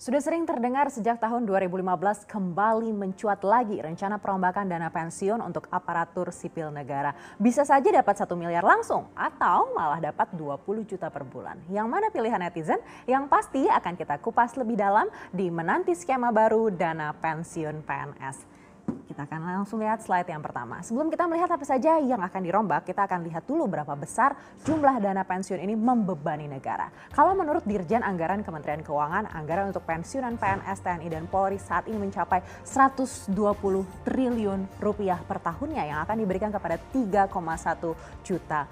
Sudah sering terdengar sejak tahun 2015 kembali mencuat lagi rencana perombakan dana pensiun untuk aparatur sipil negara. Bisa saja dapat 1 miliar langsung atau malah dapat 20 juta per bulan. Yang mana pilihan netizen? Yang pasti akan kita kupas lebih dalam di menanti skema baru dana pensiun PNS. Kita akan langsung lihat slide yang pertama. Sebelum kita melihat apa saja yang akan dirombak, kita akan lihat dulu berapa besar jumlah dana pensiun ini membebani negara. Kalau menurut Dirjen Anggaran Kementerian Keuangan, anggaran untuk pensiunan PNS, TNI, dan Polri saat ini mencapai 120 triliun rupiah per tahunnya yang akan diberikan kepada 3,1 juta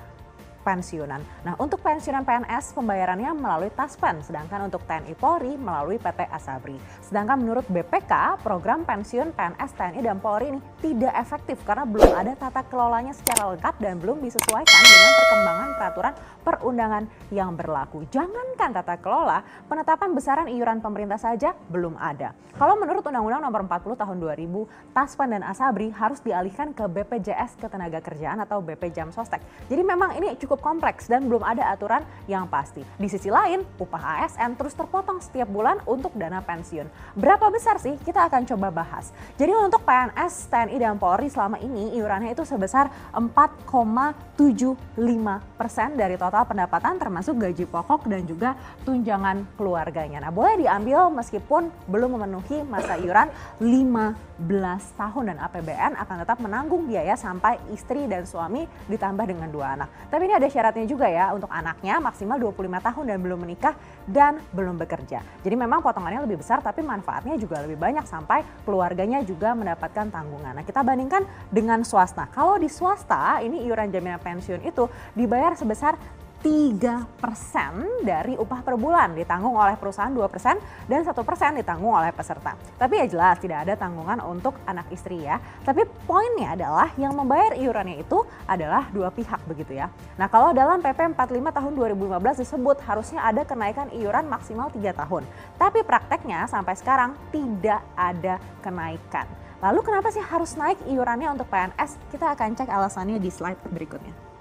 pensiunan. Nah, untuk pensiunan PNS pembayarannya melalui Taspen, sedangkan untuk TNI Polri melalui PT Asabri. Sedangkan menurut BPK, program pensiun PNS, TNI, dan Polri ini tidak efektif karena belum ada tata kelolanya secara lengkap dan belum disesuaikan dengan perkembangan peraturan perundangan yang berlaku. Jangankan tata kelola, penetapan besaran iuran pemerintah saja belum ada. Kalau menurut Undang-Undang Nomor 40 Tahun 2000, Taspen dan Asabri harus dialihkan ke BPJS Ketenagakerjaan atau BP Jam Sostek. Jadi memang ini cukup kompleks dan belum ada aturan yang pasti. Di sisi lain, upah ASN terus terpotong setiap bulan untuk dana pensiun. Berapa besar sih? Kita akan coba bahas. Jadi untuk PNS, TNI, dan Polri selama ini iurannya itu sebesar 4,75% dari total pendapatan termasuk gaji pokok dan juga tunjangan keluarganya. Nah, boleh diambil meskipun belum memenuhi masa iuran 15 tahun dan APBN akan tetap menanggung biaya sampai istri dan suami ditambah dengan 2 anak. Tapi ini ada syaratnya juga ya, untuk anaknya maksimal 25 tahun dan belum menikah dan belum bekerja. Jadi memang potongannya lebih besar tapi manfaatnya juga lebih banyak sampai keluarganya juga mendapatkan tanggungan. Nah, kita bandingkan dengan swasta. Kalau di swasta ini iuran jaminan pensiun itu dibayar sebesar 3% dari upah per bulan, ditanggung oleh perusahaan 2% dan 1% ditanggung oleh peserta. Tapi ya jelas tidak ada tanggungan untuk anak istri ya. Tapi poinnya adalah yang membayar iurannya itu adalah dua pihak begitu ya. Nah, kalau dalam PP 45 tahun 2015 disebut harusnya ada kenaikan iuran maksimal 3 tahun. Tapi prakteknya sampai sekarang tidak ada kenaikan. Lalu kenapa sih harus naik iurannya untuk PNS? Kita akan cek alasannya di slide berikutnya.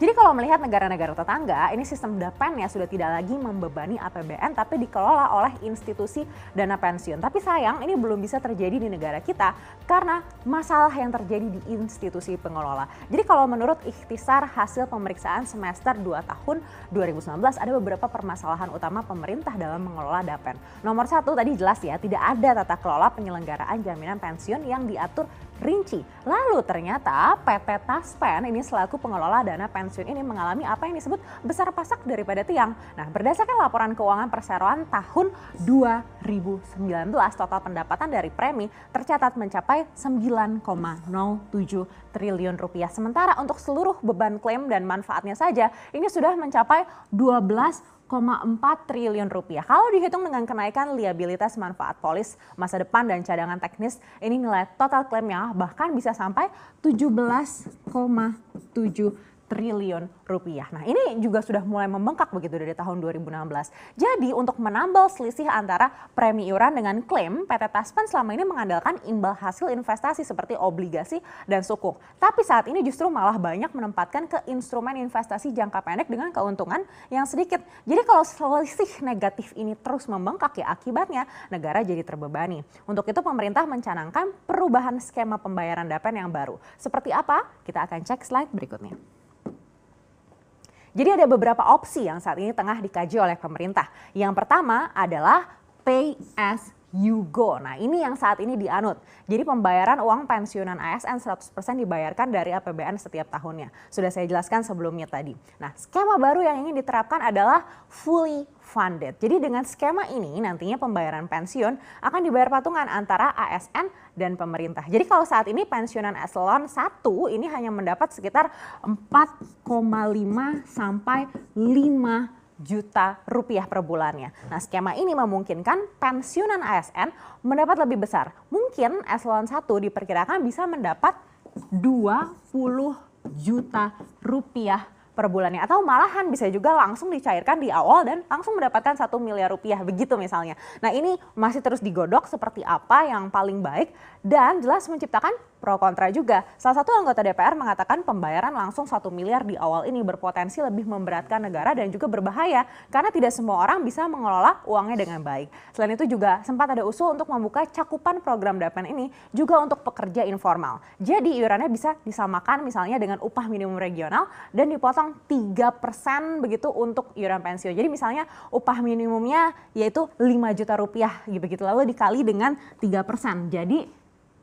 Jadi kalau melihat negara-negara tetangga, ini sistem DAPEN-nya sudah tidak lagi membebani APBN tapi dikelola oleh institusi dana pensiun. Tapi sayang ini belum bisa terjadi di negara kita karena masalah yang terjadi di institusi pengelola. Jadi kalau menurut ikhtisar hasil pemeriksaan semester 2 tahun 2019 ada beberapa permasalahan utama pemerintah dalam mengelola DAPEN. Nomor 1 tadi jelas ya, tidak ada tata kelola penyelenggaraan jaminan pensiun yang diatur rinci. Lalu ternyata PT Taspen ini selaku pengelola dana pensiun ini mengalami apa yang disebut besar pasak daripada tiang. Nah, berdasarkan laporan keuangan perseroan tahun 2019, total pendapatan dari premi tercatat mencapai 9,07 triliun rupiah. Sementara untuk seluruh beban klaim dan manfaatnya saja ini sudah mencapai 12,4 triliun rupiah. Kalau dihitung dengan kenaikan liabilitas manfaat polis masa depan dan cadangan teknis, ini nilai total klaimnya bahkan bisa sampai 17,7 triliun rupiah. Nah, ini juga sudah mulai membengkak begitu dari tahun 2016. Jadi untuk menambal selisih antara premi iuran dengan klaim, PT Taspen selama ini mengandalkan imbal hasil investasi seperti obligasi dan sukuk. Tapi saat ini justru malah banyak menempatkan ke instrumen investasi jangka pendek dengan keuntungan yang sedikit. Jadi kalau selisih negatif ini terus membengkak ya akibatnya negara jadi terbebani. Untuk itu pemerintah mencanangkan perubahan skema pembayaran DAPEN yang baru. Seperti apa? Kita akan cek slide berikutnya. Jadi ada beberapa opsi yang saat ini tengah dikaji oleh pemerintah. Yang pertama adalah pay as you go. Nah, ini yang saat ini dianut. Jadi pembayaran uang pensiunan ASN 100% dibayarkan dari APBN setiap tahunnya. Sudah saya jelaskan sebelumnya tadi. Nah, skema baru yang ingin diterapkan adalah fully funded. Jadi dengan skema ini nantinya pembayaran pensiun akan dibayar patungan antara ASN dan pemerintah. Jadi kalau saat ini pensiunan eselon 1 ini hanya mendapat sekitar 4,5 sampai 5 juta rupiah per bulannya. Nah, skema ini memungkinkan pensiunan ASN mendapat lebih besar. Mungkin eselon 1 diperkirakan bisa mendapat 20 juta rupiah per bulannya. Atau malahan bisa juga langsung dicairkan di awal dan langsung mendapatkan 1 miliar rupiah begitu misalnya. Nah, ini masih terus digodok seperti apa yang paling baik dan jelas menciptakan pro kontra juga. Salah satu anggota DPR mengatakan pembayaran langsung 1 miliar di awal ini berpotensi lebih memberatkan negara dan juga berbahaya karena tidak semua orang bisa mengelola uangnya dengan baik. Selain itu juga sempat ada usul untuk membuka cakupan program DAPEN ini juga untuk pekerja informal. Jadi iurannya bisa disamakan misalnya dengan upah minimum regional dan dipotong 3% begitu untuk iuran pensiun. Jadi misalnya upah minimumnya yaitu 5 juta rupiah begitu, lalu dikali dengan 3%. Jadi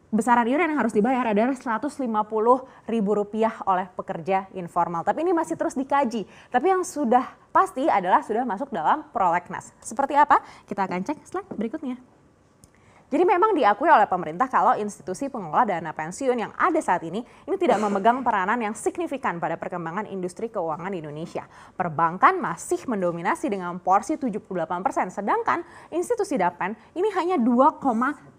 besaran iuran yang harus dibayar adalah Rp150.000 oleh pekerja informal. Tapi ini masih terus dikaji. Tapi yang sudah pasti adalah sudah masuk dalam prolegnas. Seperti apa? Kita akan cek slide berikutnya. Jadi memang diakui oleh pemerintah kalau institusi pengelola dana pensiun yang ada saat ini tidak memegang peranan yang signifikan pada perkembangan industri keuangan di Indonesia. Perbankan masih mendominasi dengan porsi 78%, sedangkan institusi DAPEN ini hanya 2,5%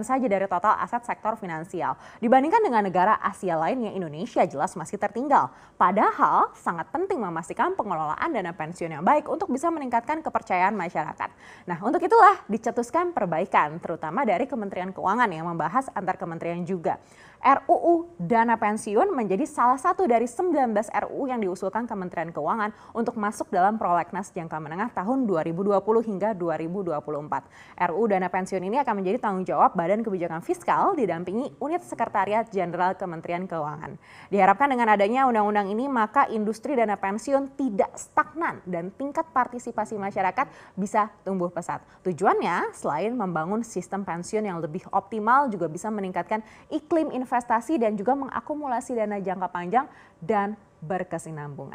saja dari total aset sektor finansial. Dibandingkan dengan negara Asia lainnya, Indonesia jelas masih tertinggal. Padahal sangat penting memastikan pengelolaan dana pensiun yang baik untuk bisa meningkatkan kepercayaan masyarakat. Nah, untuk itulah dicetuskan perbaikan terutama dari Kementerian Keuangan yang membahas antar kementerian juga. RUU Dana Pensiun menjadi salah satu dari 19 RUU yang diusulkan Kementerian Keuangan untuk masuk dalam prolegnas jangka menengah tahun 2020 hingga 2024. RUU Dana Pensiun ini akan menjadi tanggung jawab Badan Kebijakan Fiskal didampingi Unit Sekretariat Jenderal Kementerian Keuangan. Diharapkan dengan adanya undang-undang ini maka industri dana pensiun tidak stagnan dan tingkat partisipasi masyarakat bisa tumbuh pesat. Tujuannya selain membangun sistem pensiun yang lebih optimal juga bisa meningkatkan iklim investasi dan juga mengakumulasi dana jangka panjang dan berkesinambungan.